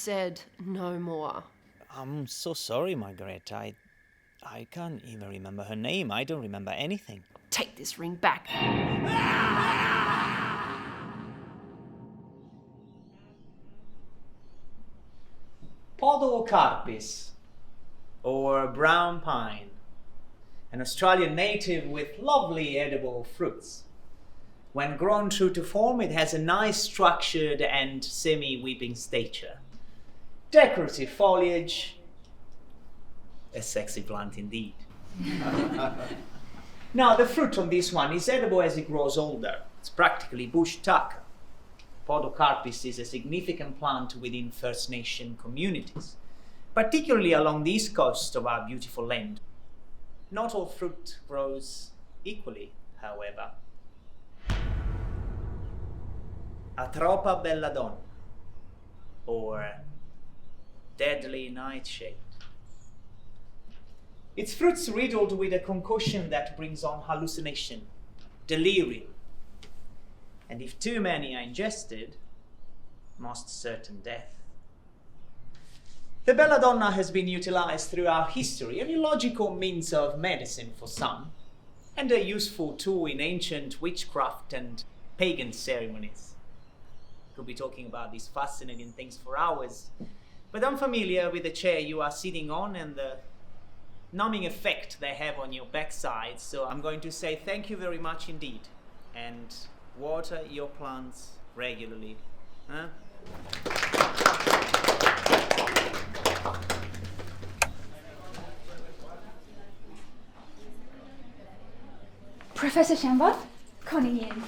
said no more. I'm so sorry, Margaret. I can't even remember her name. I don't remember anything. Take this ring back. Podocarpus, or brown pine, an Australian native with lovely edible fruits. When grown true to form, it has a nice structured and semi-weeping stature. Decorative foliage, a sexy plant indeed. Now, the fruit on this one is edible as it grows older. It's practically bush tucker. Podocarpus is a significant plant within First Nation communities, particularly along the east coast of our beautiful land. Not all fruit grows equally, however. Atropa belladonna, or deadly nightshade. Its fruits riddled with a concoction that brings on hallucination, delirium, and if too many are ingested, most certain death. The belladonna has been utilized throughout history, a logical means of medicine for some, and a useful tool in ancient witchcraft and pagan ceremonies. Could be talking about these fascinating things for hours, but I'm familiar with the chair you are sitting on and the numbing effect they have on your backside, so I'm going to say thank you very much indeed, and water your plants regularly. Huh? Professor Chamba, Connie Yin.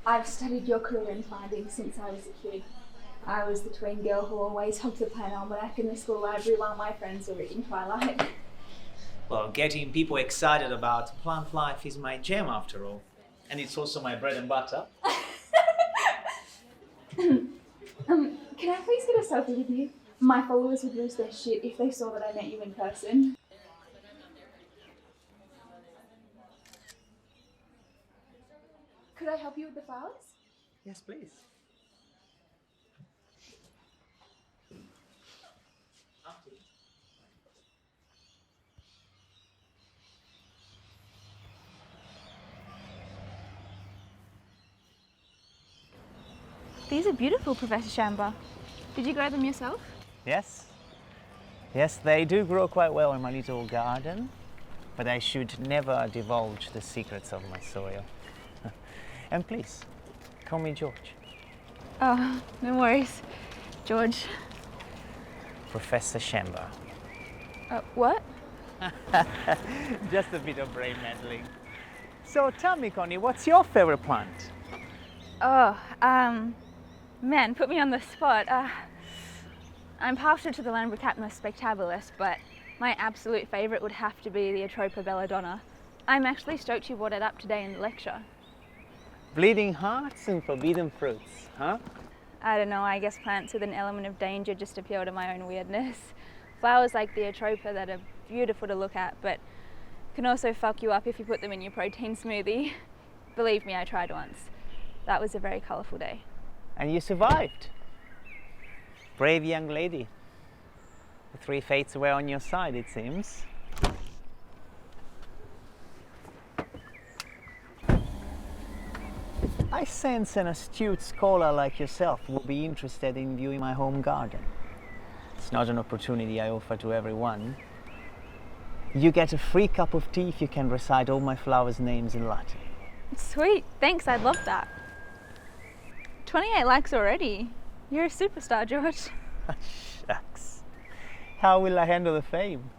I've studied your career and findings since I was a kid. I was the twin girl who always hugged the plant almanac in the school library while my friends were reading Twilight. Well, getting people excited about plant life is my jam after all. And it's also my bread and butter. Can I please get a selfie with you? My followers would lose their shit if they saw that I met you in person. Could I help you with the flowers? Yes, please. These are beautiful, Professor Chamba. Did you grow them yourself? Yes. Yes, they do grow quite well in my little garden, but I should never divulge the secrets of my soil. And please, call me George. Oh, no worries. George. Professor Chamba. What? Just a bit of brain meddling. So tell me, Connie, what's your favorite plant? Oh, man, put me on the spot. I'm partial to the Lambrecapnus spectabilis, but my absolute favourite would have to be the Atropa belladonna. I'm actually stoked you brought it up today in the lecture. Bleeding hearts and forbidden fruits, huh? I don't know, I guess plants with an element of danger just appeal to my own weirdness. Flowers like the Atropa that are beautiful to look at, but can also fuck you up if you put them in your protein smoothie. Believe me, I tried once. That was a very colourful day. And you survived. Brave young lady. The three fates were on your side, it seems. I sense an astute scholar like yourself will be interested in viewing my home garden. It's not an opportunity I offer to everyone. You get a free cup of tea if you can recite all my flowers' names in Latin. Sweet, thanks, I'd love that. 28 likes already. You're a superstar, George. Shucks. How will I handle the fame?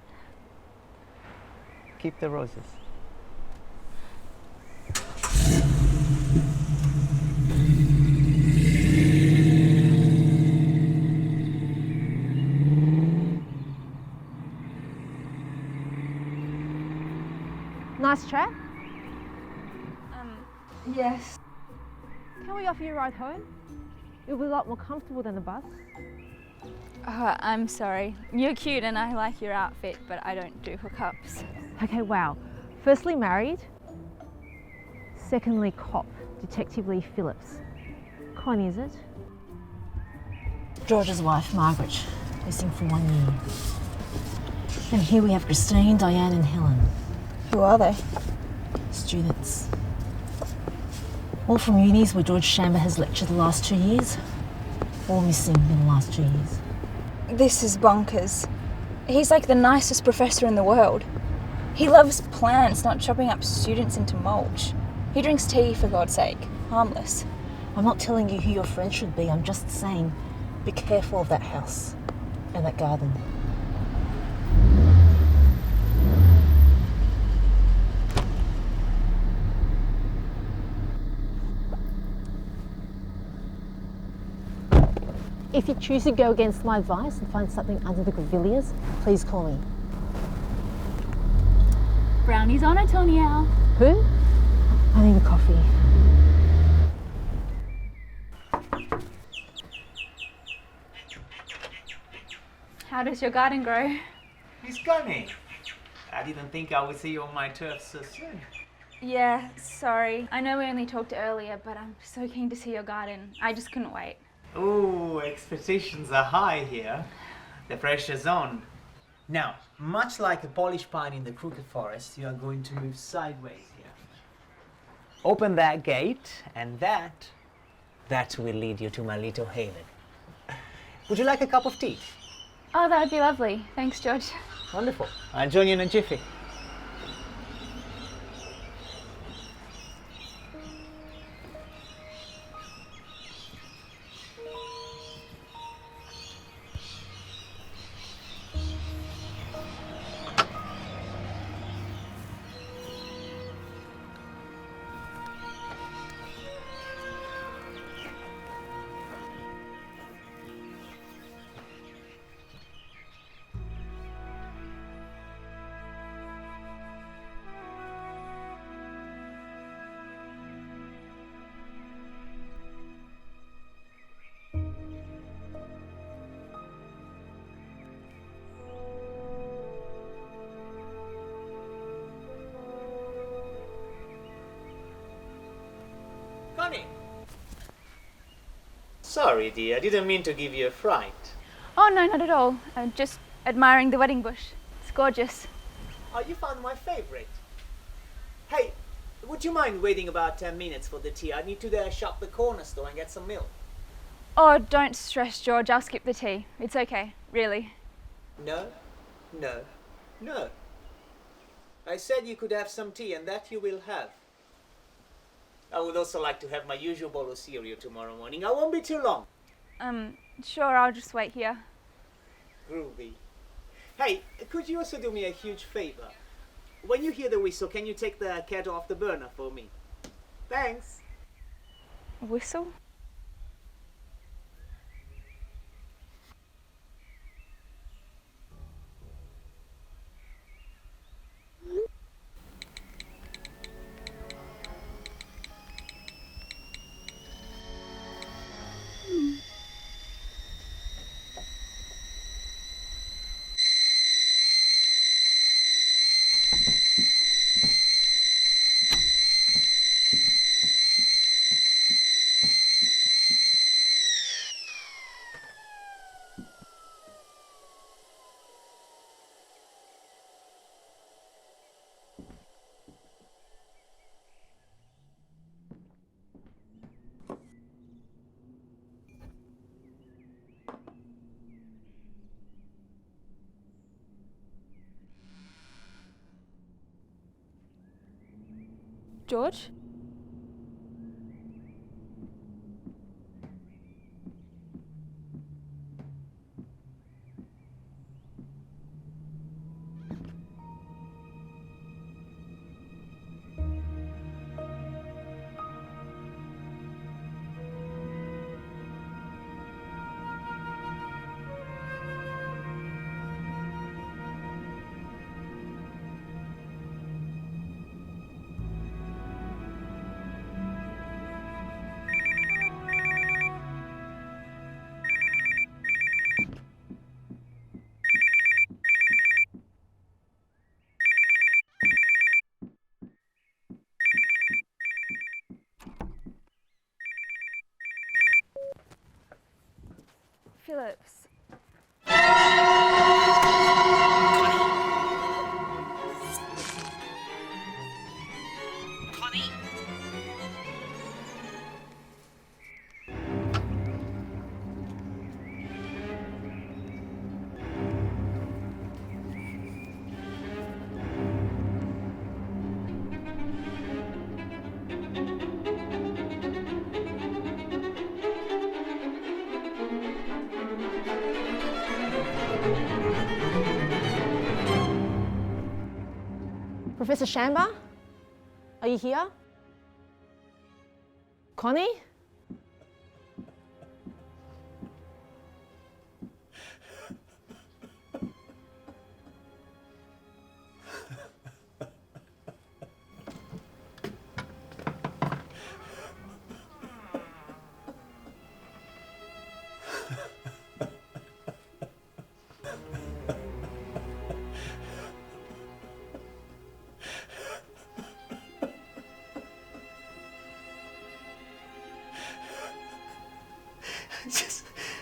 Keep the roses. Nice chat. Yes. Can we offer you a ride home? It'll be a lot more comfortable than the bus. I'm sorry. You're cute and I like your outfit, but I don't do hookups. Okay, wow. Firstly, married. Secondly, cop, Detective Lee Phillips. Connie, is it? George's wife, Margaret, missing for 1 year. And here we have Christine, Diane and Helen. Who are they? Students. All from unis where George Chambers has lectured the last 2 years. All missing in the last 2 years. This is bonkers. He's like the nicest professor in the world. He loves plants, not chopping up students into mulch. He drinks tea, for God's sake. Harmless. I'm not telling you who your friend should be, I'm just saying, be careful of that house and that garden. If you choose to go against my advice and find something under the grevilleas, please call me. Brownies on it, Tonya. Who? I need a coffee. How does your garden grow? Miss Connie, I didn't think I would see you on my turf so soon. Yeah, sorry. I know we only talked earlier, but I'm so keen to see your garden. I just couldn't wait. Oh, expectations are high here. The pressure's on. Now, much like a polished pine in the crooked forest, you are going to move sideways here. Open that gate, and that will lead you to my little haven. Would you like a cup of tea? Oh, that would be lovely. Thanks, George. Wonderful. I'll join you in a jiffy. Connie! Sorry, dear. I didn't mean to give you a fright. Oh, no, not at all. Just admiring the wedding bush. It's gorgeous. Oh, you found my favorite. Hey, would you mind waiting about 10 minutes for the tea? I need to shop the corner store and get some milk. Oh, don't stress, George. I'll skip the tea. It's okay, really. No, no, no. I said you could have some tea, and that you will have. I would also like to have my usual bowl of cereal tomorrow morning. I won't be too long. Sure, I'll just wait here. Groovy. Hey, could you also do me a huge favor? When you hear the whistle, can you take the kettle off the burner for me? Thanks. Whistle? George? Professor Shamba? Are you here? Connie?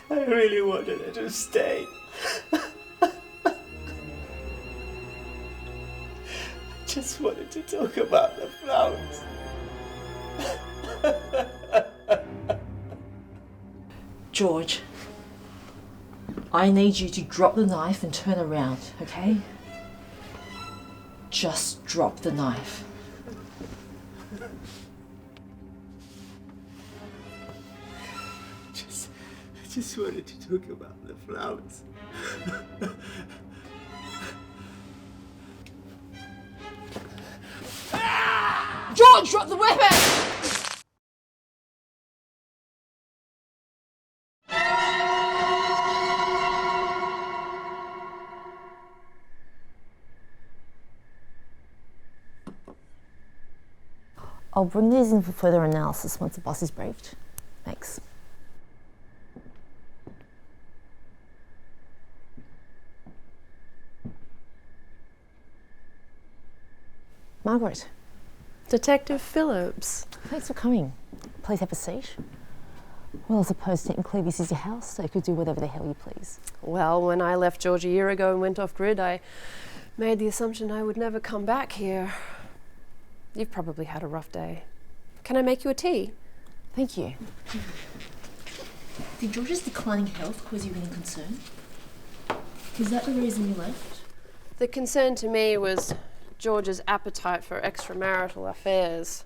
I really wanted her to stay. I just wanted to talk about the flowers. George, I need you to drop the knife and turn around, okay? Just drop the knife. I just wanted to talk about the flowers. George, drop the weapon! I'll bring these in for further analysis once the boss is briefed. Thanks. Margaret. Detective Phillips. Thanks for coming. Please have a seat. Well, I suppose technically this is your house, so you could do whatever the hell you please. Well, when I left George a year ago and went off grid, I made the assumption I would never come back here. You've probably had a rough day. Can I make you a tea? Thank you. Did George's declining health cause you any concern? Is that the reason you left? The concern to me was George's appetite for extramarital affairs.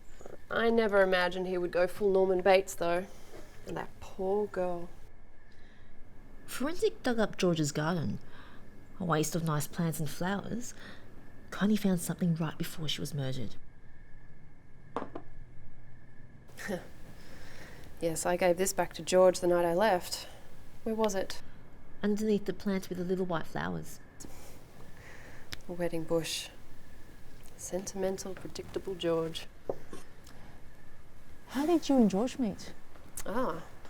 I never imagined he would go full Norman Bates, though. And that poor girl. Forensic dug up George's garden. A waste of nice plants and flowers. Connie found something right before she was murdered. Yes, I gave this back to George the night I left. Where was it? Underneath the plants with the little white flowers. A wedding bush. Sentimental, predictable George. How did you and George meet?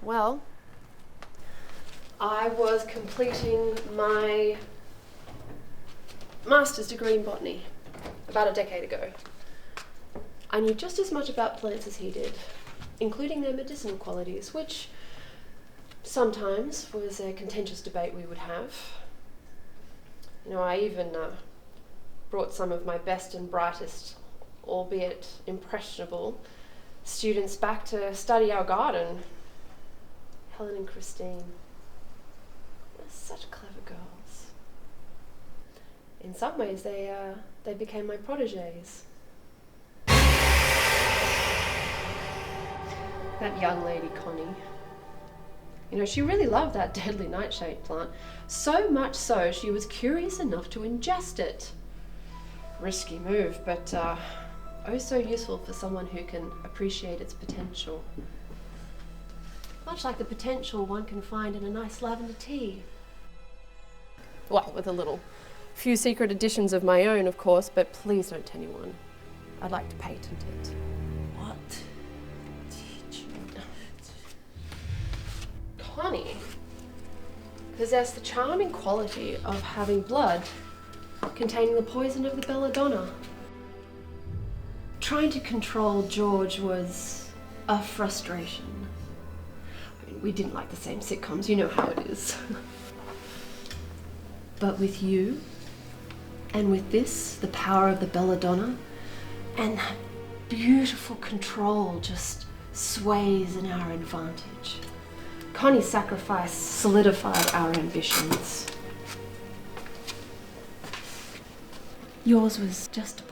Well, I was completing my master's degree in botany about a decade ago. I knew just as much about plants as he did, including their medicinal qualities, which sometimes was a contentious debate we would have. You know, I even brought some of my best and brightest, albeit impressionable, students back to study our garden. Helen and Christine. They're such clever girls. In some ways, they became my protégés. That young lady, Connie. You know, she really loved that deadly nightshade plant. So much so, she was curious enough to ingest it. Risky move, but oh so useful for someone who can appreciate its potential. Much like the potential one can find in a nice lavender tea. Well, with a few secret additions of my own, of course, but please don't tell anyone. I'd like to patent it. What? Connie possessed the charming quality of having blood containing the poison of the belladonna. Trying to control George was a frustration. I mean, we didn't like the same sitcoms, you know how it is. But with you, and with this, the power of the belladonna, and that beautiful control just sways in our advantage. Connie's sacrifice solidified our ambitions. Yours was just